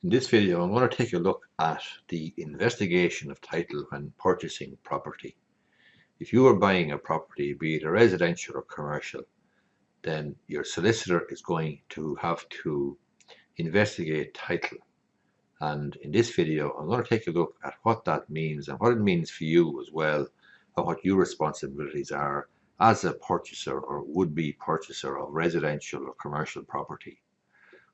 In this video, I'm going to take a look at the investigation of title when purchasing property. If you are buying a property, be it a residential or commercial, then your solicitor is going to have to investigate title. And in this video, I'm going to take a look at what that means and what it means for you as well, and what your responsibilities are as a purchaser or would-be purchaser of residential or commercial property.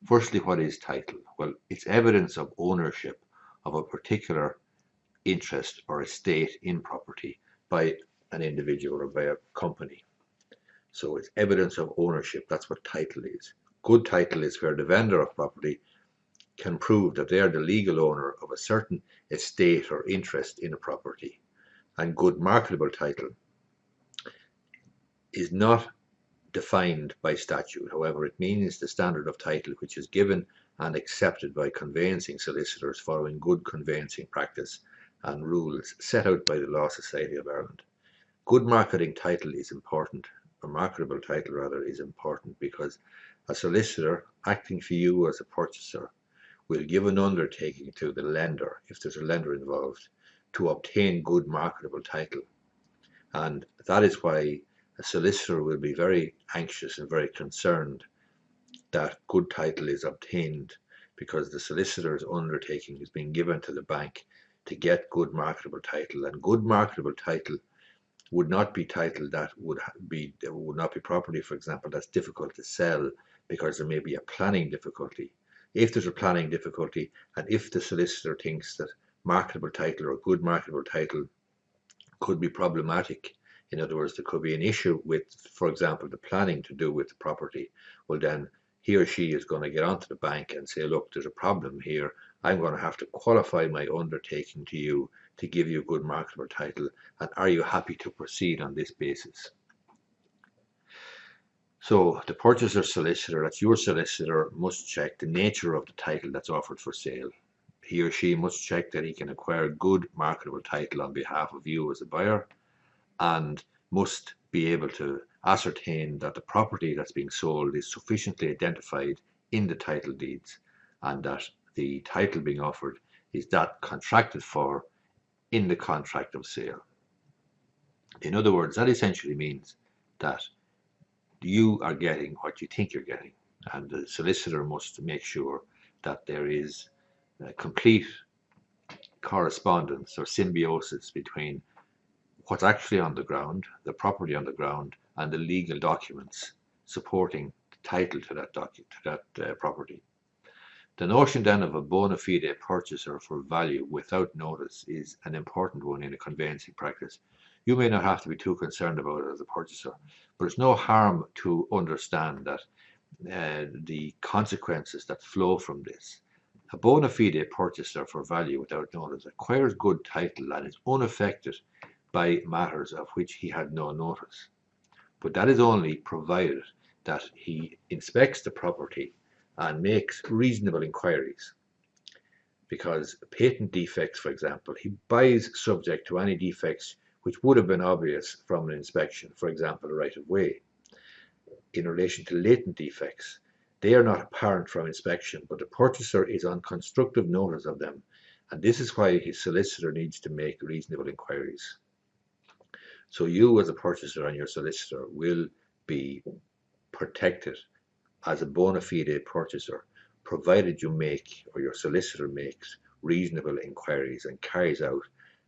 Firstly, what is title? Well, it's evidence of ownership of a particular interest or estate in property by an individual or by a company. So it's evidence of ownership. That's what title is. Good title is where the vendor of property can prove that they are the legal owner of a certain estate or interest in a property. And good marketable title is not defined by statute. However, it means the standard of title which is given and accepted by conveyancing solicitors following good conveyancing practice and rules set out by the Law Society of Ireland. Good marketing title is important, or marketable title rather, is important because a solicitor acting for you as a purchaser will give an undertaking to the lender, if there's a lender involved, to obtain good marketable title. And that is why a solicitor will be very anxious and very concerned that good title is obtained, because the solicitor's undertaking is being given to the bank to get good marketable title. And good marketable title would not be title that would not be property, for example, that's difficult to sell because there may be a planning difficulty. If there's a planning difficulty, and if the solicitor thinks that marketable title or good marketable title could be problematic, in other words, there could be an issue with, for example, the planning to do with the property, well then he or she is going to get onto the bank and say, look, there's a problem here. I'm going to have to qualify my undertaking to you to give you good marketable title, and are you happy to proceed on this basis? So the purchaser solicitor, that's your solicitor, must check the nature of the title that's offered for sale. He or she must check that he can acquire good marketable title on behalf of you as a buyer, and must be able to ascertain that the property that's being sold is sufficiently identified in the title deeds, and that the title being offered is that contracted for in the contract of sale. In other words, that essentially means that you are getting what you think you're getting, and the solicitor must make sure that there is a complete correspondence or symbiosis between what's actually on the ground, the property on the ground, and the legal documents supporting the title to that property. The notion then of a bona fide purchaser for value without notice is an important one in a conveyancing practice. You may not have to be too concerned about it as a purchaser, but it's no harm to understand that the consequences that flow from this. A bona fide purchaser for value without notice acquires good title and is unaffected by matters of which he had no notice. But that is only provided that he inspects the property and makes reasonable inquiries. Because patent defects, for example, he buys subject to any defects which would have been obvious from an inspection, for example, a right of way. In relation to latent defects, they are not apparent from inspection, but the purchaser is on constructive notice of them, and this is why his solicitor needs to make reasonable inquiries. So you as a purchaser and your solicitor will be protected as a bona fide purchaser, provided you make, or your solicitor makes, reasonable inquiries and carries out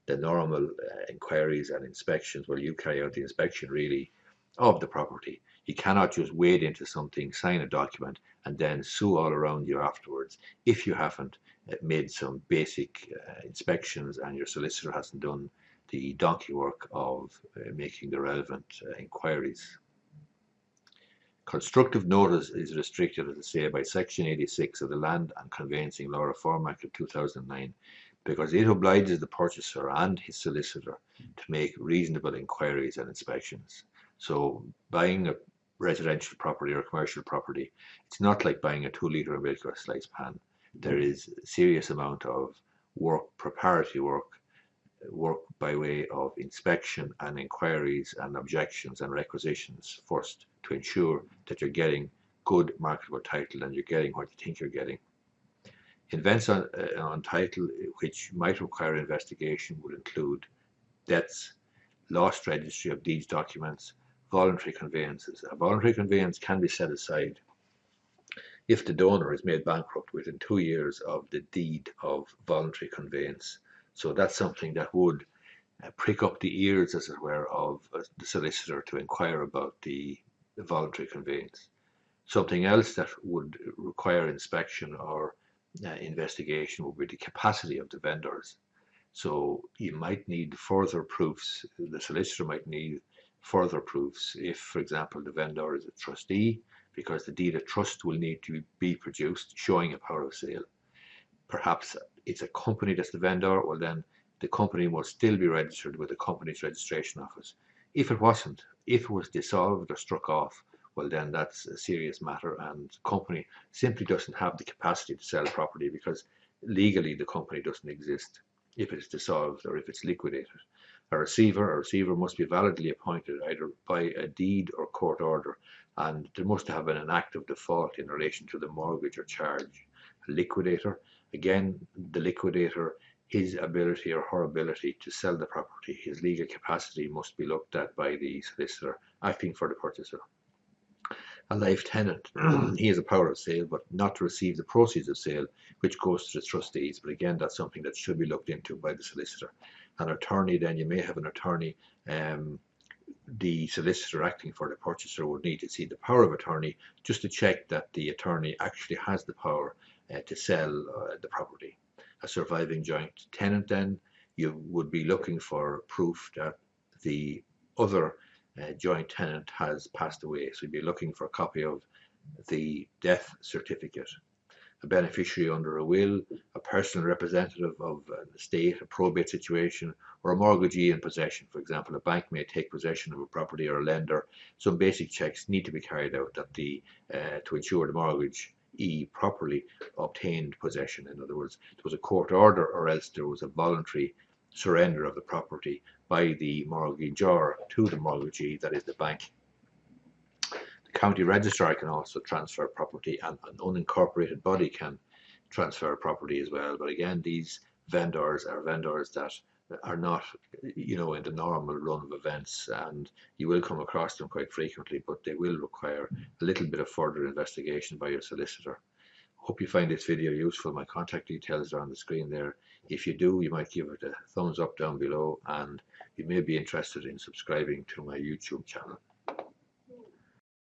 the normal inquiries and inspections. Well, you carry out the inspection really of the property. You cannot just wade into something, sign a document, and then sue all around you afterwards if you haven't made some basic inspections and your solicitor hasn't done the donkey work of making the relevant inquiries. Constructive notice is restricted, as I say, by Section 86 of the Land and Conveyancing Law Reform Act of 2009, because it obliges the purchaser and his solicitor to make reasonable inquiries and inspections. So buying a residential property or commercial property, it's not like buying a 2-litre milk or a slice pan. There is a serious amount of work, preparatory work by way of inspection and inquiries and objections and requisitions first, to ensure that you're getting good marketable title and you're getting what you think you're getting. Events on title which might require investigation would include deaths, lost registry of deeds documents, voluntary conveyances. A voluntary conveyance can be set aside if the donor is made bankrupt within 2 years of the deed of voluntary conveyance. So that's something that would prick up the ears, as it were, of the solicitor to inquire about the voluntary conveyance. Something else that would require inspection or investigation would be the capacity of the vendors. So you might need further proofs. The solicitor might need further proofs if, for example, the vendor is a trustee, because the deed of trust will need to be produced showing a power of sale. Perhaps it's a company that's the vendor, well then the company will still be registered with the company's registration office. If it wasn't, if it was dissolved or struck off, well then that's a serious matter, and the company simply doesn't have the capacity to sell property because legally the company doesn't exist if it's dissolved or if it's liquidated. A receiver must be validly appointed either by a deed or court order, and there must have been an act of default in relation to the mortgage or charge. A liquidator, again, the liquidator, his ability or her ability to sell the property, his legal capacity must be looked at by the solicitor acting for the purchaser. A life tenant, he has a power of sale, but not to receive the proceeds of sale, which goes to the trustees. But again, that's something that should be looked into by the solicitor. An attorney, then you may have an attorney. The solicitor acting for the purchaser would need to see the power of attorney just to check that the attorney actually has the power to sell the property. A surviving joint tenant, then you would be looking for proof that the other joint tenant has passed away. So you'd be looking for a copy of the death certificate. A beneficiary under a will, a personal representative of an estate, a probate situation, or a mortgagee in possession. For example, a bank may take possession of a property, or a lender. Some basic checks need to be carried out that to ensure the mortgagee properly obtained possession. In other words, there was a court order, or else there was a voluntary surrender of the property by the mortgagor to the mortgagee, that is the bank. The county registrar can also transfer property, and an unincorporated body can transfer property as well. But again, these vendors are vendors that are not, in the normal run of events, and you will come across them quite frequently, but they will require a little bit of further investigation by your solicitor. Hope you find this video useful. My contact details are on the screen there. If you do, you might give it a thumbs up down below, and you may be interested in subscribing to my YouTube channel.